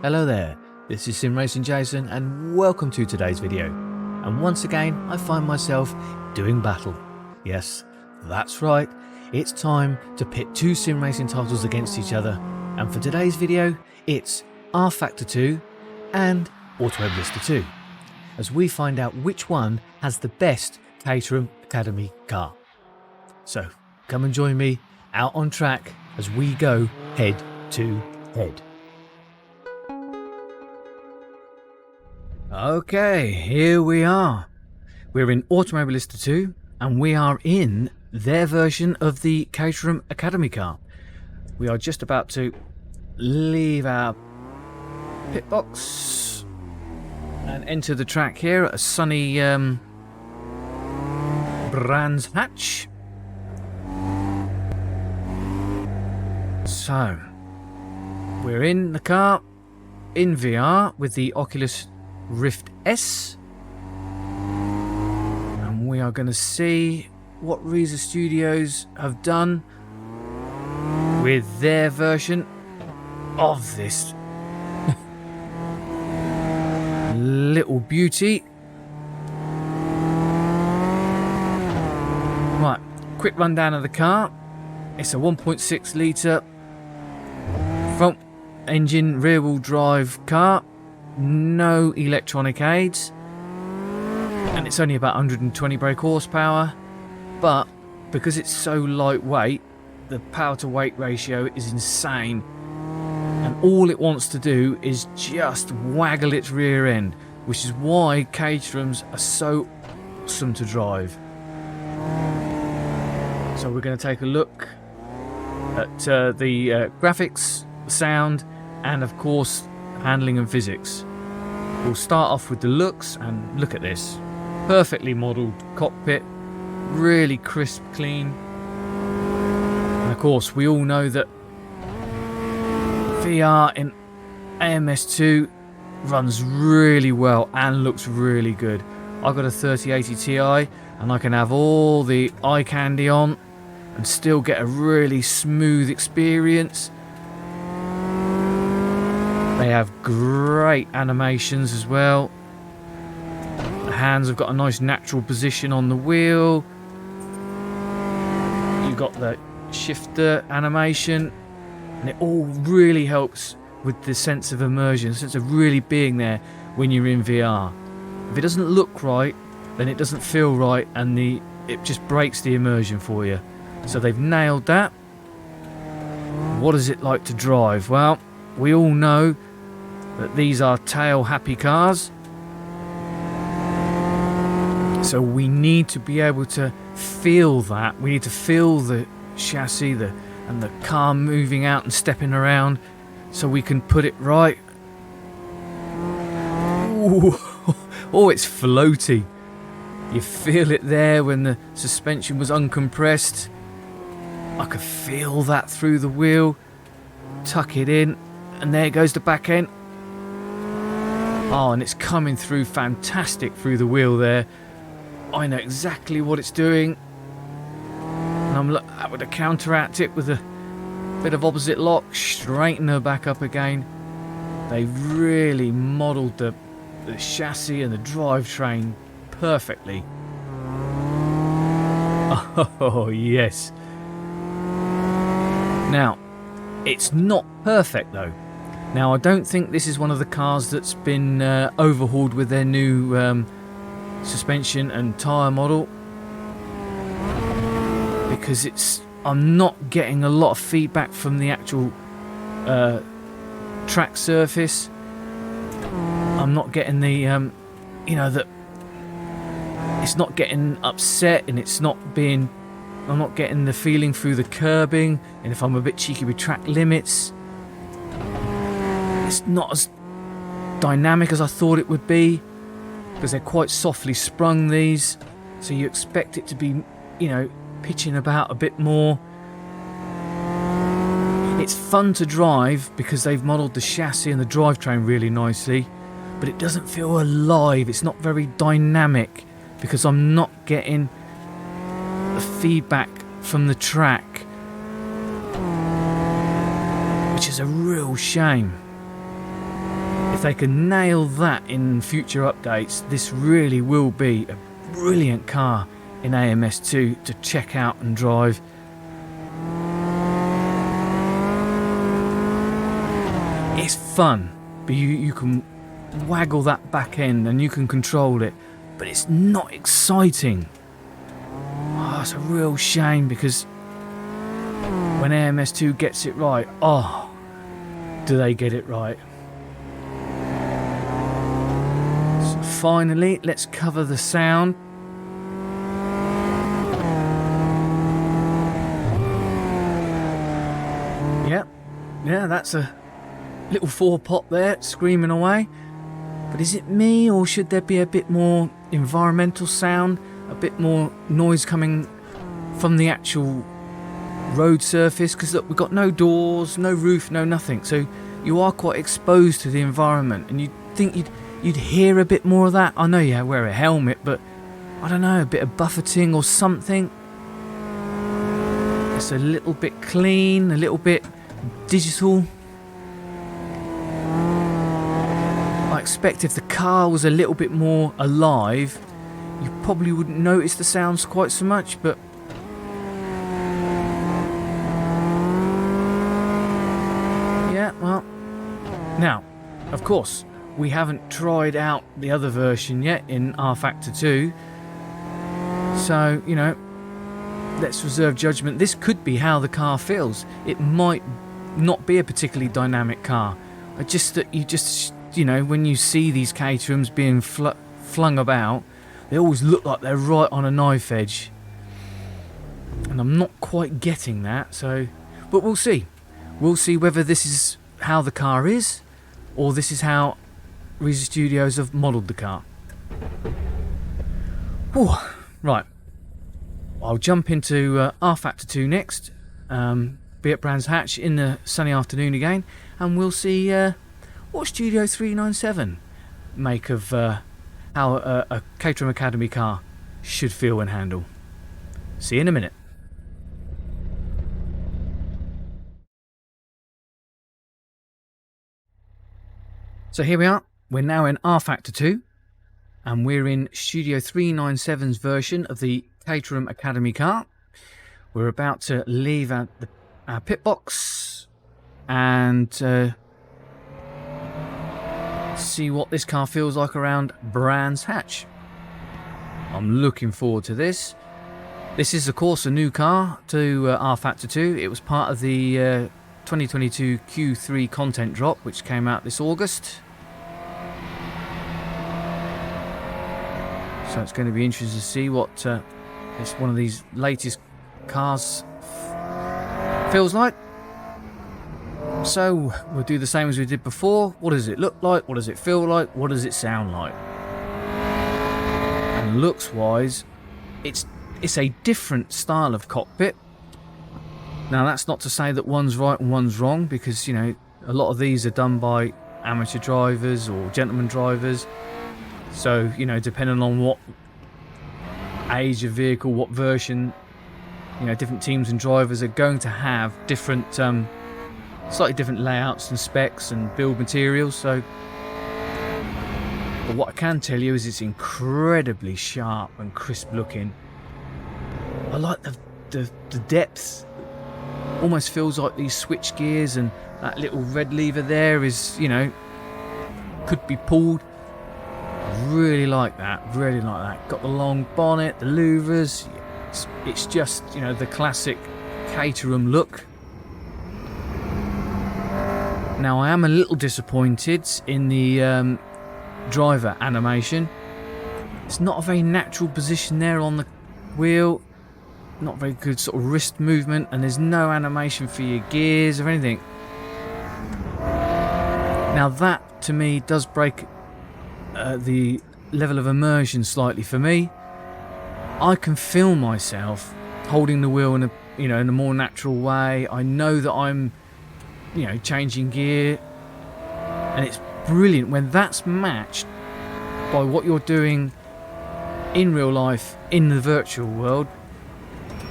Hello there, this is Sim Racing Jason and welcome to today's video. And once again I find myself doing battle. Yes, that's right, it's time to pit two sim racing titles against each other, and for today's video it's rFactor 2 and Automobilista 2, as we find out which one has the best Caterham Academy car. So come and join me out on track as we go head to head. Okay, here we are. We're in Automobilista 2 and we are in their version of the Caterham Academy car. We are just about to leave our pit box and enter the track here at a sunny Brands Hatch. So, we're in the car in VR with the Oculus Rift S, and we are going to see what Reiza Studios have done with their version of this little beauty. Right, quick rundown of the car. It's a 1.6 litre front engine rear wheel drive car. No electronic aids, and it's only about 120 brake horsepower, but because it's so lightweight the power to weight ratio is insane, and all it wants to do is just waggle its rear end, which is why Caterhams are so awesome to drive. So we're going to take a look at the graphics, sound, and of course handling and physics. We'll start off with the looks, and look at this perfectly modelled cockpit, really crisp, clean, and of course we all know that VR in AMS2 runs really well and looks really good. I've got a 3080 Ti and I can have all the eye candy on and still get a really smooth experience. They have great animations as well. The hands have got a nice natural position on the wheel. You've got the shifter animation, and it all really helps with the sense of immersion, sense of really being there when you're in VR. If it doesn't look right, then it doesn't feel right, and it just breaks the immersion for you. So they've nailed that. What is it like to drive? Well, we all know that these are tail happy cars, so we need to be able to feel that. We need to feel the chassis and the car moving out and stepping around so we can put it right. Ooh. Oh, it's floaty. You feel it there when the suspension was uncompressed. I could feel that through the wheel. Tuck it in, and there goes the back end. Oh, and it's coming through fantastic through the wheel there. I know exactly what it's doing. And I'm able to counteract it with a bit of opposite lock, straighten her back up again. They really modelled the chassis and the drivetrain perfectly. Oh, yes. Now, it's not perfect though. Now, I don't think this is one of the cars that's been overhauled with their new suspension and tyre model, because I'm not getting a lot of feedback from the actual track surface. I'm not getting the, that it's not getting upset, and I'm not getting the feeling through the curbing, and if I'm a bit cheeky with track limits, it's not as dynamic as I thought it would be, because they're quite softly sprung, these, so you expect it to be, pitching about a bit more. It's fun to drive because they've modelled the chassis and the drivetrain really nicely, but it doesn't feel alive. It's not very dynamic because I'm not getting the feedback from the track, which is a real shame. if they can nail that in future updates, this really will be a brilliant car in AMS2 to check out and drive. It's fun, but you can waggle that back end and you can control it, but it's not exciting. Oh, it's a real shame, because when AMS2 gets it right, oh, do they get it right. So finally, let's cover the sound. Yeah, that's a little 4-pot there screaming away. But is it me, or should there be a bit more environmental sound, a bit more noise coming from the actual road surface? Because look, we've got no doors, no roof, no nothing, so you are quite exposed to the environment, and you'd think you'd hear a bit more of that. I know you wear a helmet, but I don't know, a bit of buffeting or something. It's a little bit clean, a little bit digital. I expect if the car was a little bit more alive, you probably wouldn't notice the sounds quite so much, but yeah, well, now, of course, we haven't tried out the other version yet in rFactor 2, so, you know, let's reserve judgment. This could be how the car feels. It might not be a particularly dynamic car. You know, when you see these Caterhams being flung about, they always look like they're right on a knife edge. And I'm not quite getting that, so... But we'll see. We'll see whether this is how the car is, or this is how Reiza Studios have modelled the car. Whew. Right. I'll jump into rFactor 2 next. Be at Brands Hatch in the sunny afternoon again, and we'll see what Studio 397 make of how a Caterham Academy car should feel and handle. See you in a minute. So here we are. We're now in rFactor 2, and we're in Studio 397's version of the Caterham Academy car. We're about to leave our pit box and see what this car feels like around Brands Hatch. I'm looking forward to this. This is, of course, a new car to rFactor 2. It was part of the 2022 Q3 content drop, which came out this August. So it's going to be interesting to see what this one of these latest cars feels like. So we'll do the same as we did before. What does it look like? What does it feel like? What does it sound like? And looks wise, it's a different style of cockpit. Now that's not to say that one's right and one's wrong, because, you know, a lot of these are done by amateur drivers or gentleman drivers. So, you know, depending on what age of vehicle, what version, you know, different teams and drivers are going to have different, slightly different layouts and specs and build materials. So, but what I can tell you is it's incredibly sharp and crisp looking. I like the depth. Almost feels like these switch gears, and that little red lever there is, you know, could be pulled. Really like that, really like that. Got the long bonnet, the louvers. It's just, you know, the classic Caterham look. Now I am a little disappointed in the driver animation. It's not a very natural position there on the wheel. Not very good sort of wrist movement, and there's no animation for your gears or anything. Now that to me does break the level of immersion slightly for me. I can feel myself holding the wheel in a, you know, in a more natural way. I know that I'm, you know, changing gear, and it's brilliant when that's matched by what you're doing in real life in the virtual world.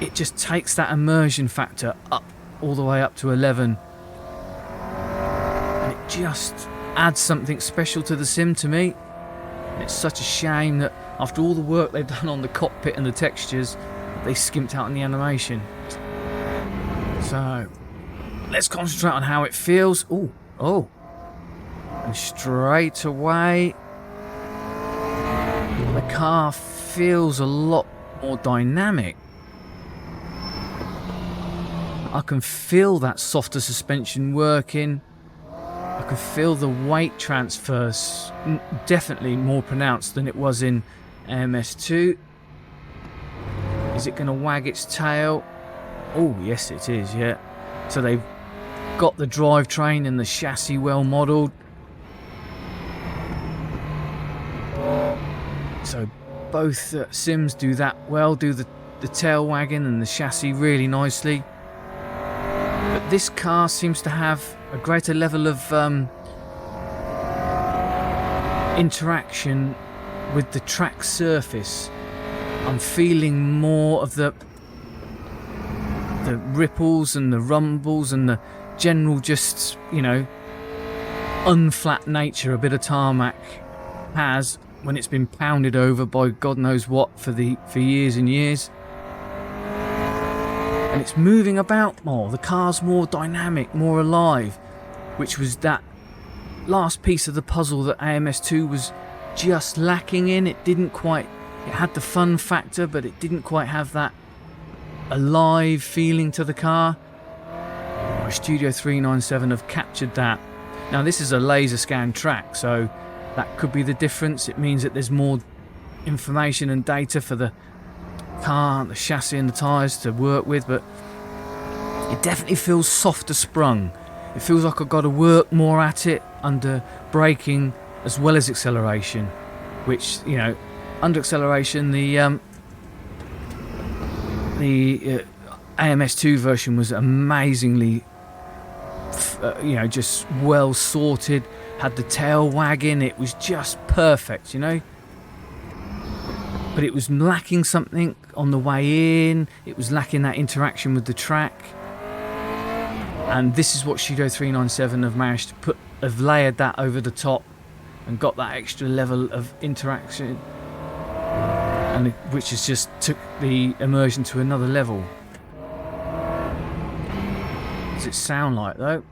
It just takes that immersion factor up, all the way up to 11, and it just adds something special to the sim to me. And it's such a shame that after all the work they've done on the cockpit and the textures, they skimped out on the animation. So let's concentrate on how it feels. Oh, and straight away the car feels a lot more dynamic. I can feel that softer suspension working. I can feel the weight transfer definitely more pronounced than it was in AMS2. Is it going to wag its tail? Oh, yes it is, yeah. So they've got the drivetrain and the chassis well modelled. So both sims do that well, do the tail wagging and the chassis really nicely. But this car seems to have a greater level of interaction with the track surface. I'm feeling more of the ripples and the rumbles and the general just, you know, unflat nature a bit of tarmac has when it's been pounded over by God knows what for years and years. And it's moving about more. The car's more dynamic, more alive, which was that last piece of the puzzle that AMS2 was just lacking in. It didn't quite, it had the fun factor, but it didn't quite have that alive feeling to the car. My Studio 397 have captured that. Now this is a laser scan track, so that could be the difference. It means that there's more information and data for the car, the chassis and the tyres to work with, but it definitely feels softer sprung. It feels like I've got to work more at it under braking as well as acceleration, which, you know, under acceleration the AMS2 version was amazingly just well sorted, had the tail wagging, it was just perfect, you know. But it was lacking something on the way in, it was lacking that interaction with the track. And this is what Studio 397 have managed to have layered that over the top and got that extra level of interaction, and which has just took the immersion to another level. What does it sound like though?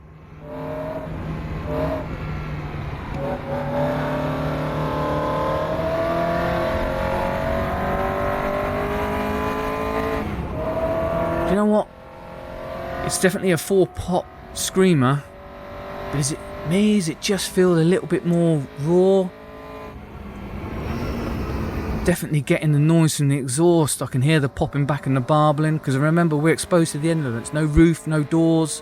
Do you know what? It's definitely a 4-pot screamer, but is it just feel a little bit more raw? Definitely getting the noise from the exhaust. I can hear the popping back and the barbling, because I remember we're exposed to the end of it. It's no roof, no doors.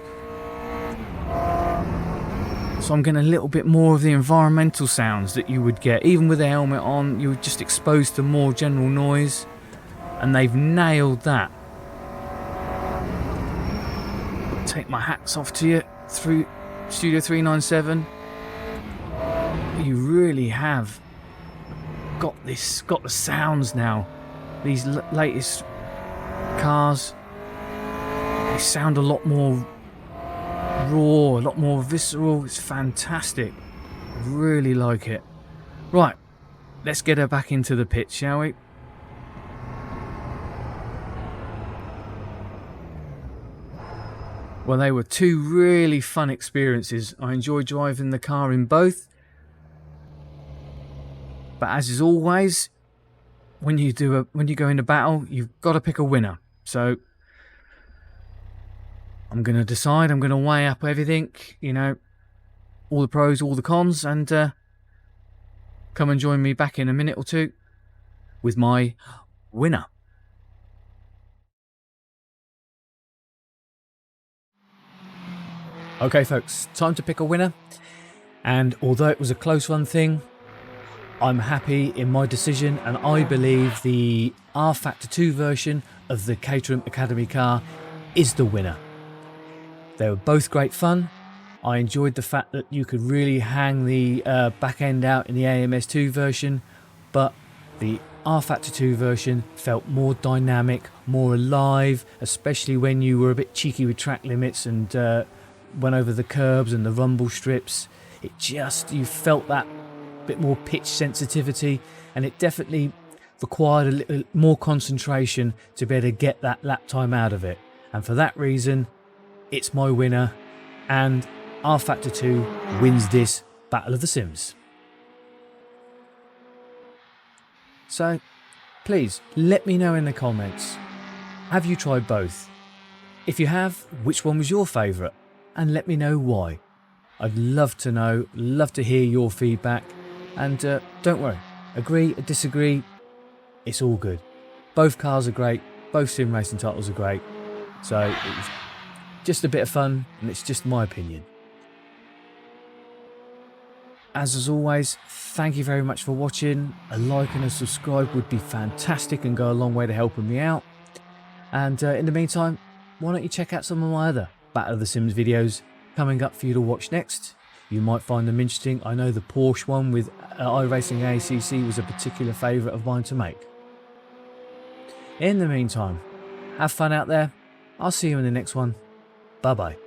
So I'm getting a little bit more of the environmental sounds that you would get. Even with the helmet on, you're just exposed to more general noise, and they've nailed that. Take my hats off to you through Studio 397. You really have got the sounds now. These latest cars, they sound a lot more raw, a lot more visceral. It's fantastic. I really like it. Right, let's get her back into the pit, shall we? Well, they were two really fun experiences. I enjoyed driving the car in both. But as is always, when you go into battle, you've got to pick a winner. So I'm going to decide. I'm going to weigh up everything, you know, all the pros, all the cons, and come and join me back in a minute or two with my winner. Okay folks, time to pick a winner, and although it was a close one thing, I'm happy in my decision, and I believe the rFactor 2 version of the Caterham Academy car is the winner. They were both great fun. I enjoyed the fact that you could really hang the back end out in the AMS2 version, but the rFactor 2 version felt more dynamic, more alive, especially when you were a bit cheeky with track limits and went over the curbs and the rumble strips. you felt that bit more pitch sensitivity, and it definitely required a little more concentration to be able to get that lap time out of it. And for that reason, it's my winner, and rFactor 2 wins this Battle of the Sims. So please let me know in the comments, have you tried both? If you have, which one was your favourite? And let me know why. I'd love to know, love to hear your feedback. And don't worry, agree or disagree, it's all good. Both cars are great, both sim racing titles are great. So it's just a bit of fun, and it's just my opinion. As always, thank you very much for watching. A like and a subscribe would be fantastic and go a long way to helping me out. And in the meantime, why don't you check out some of my other Battle of the Sims videos coming up for you to watch next. You might find them interesting. I know the Porsche one with iRacing ACC was a particular favourite of mine to make. In the meantime, have fun out there. I'll see you in the next one. Bye bye.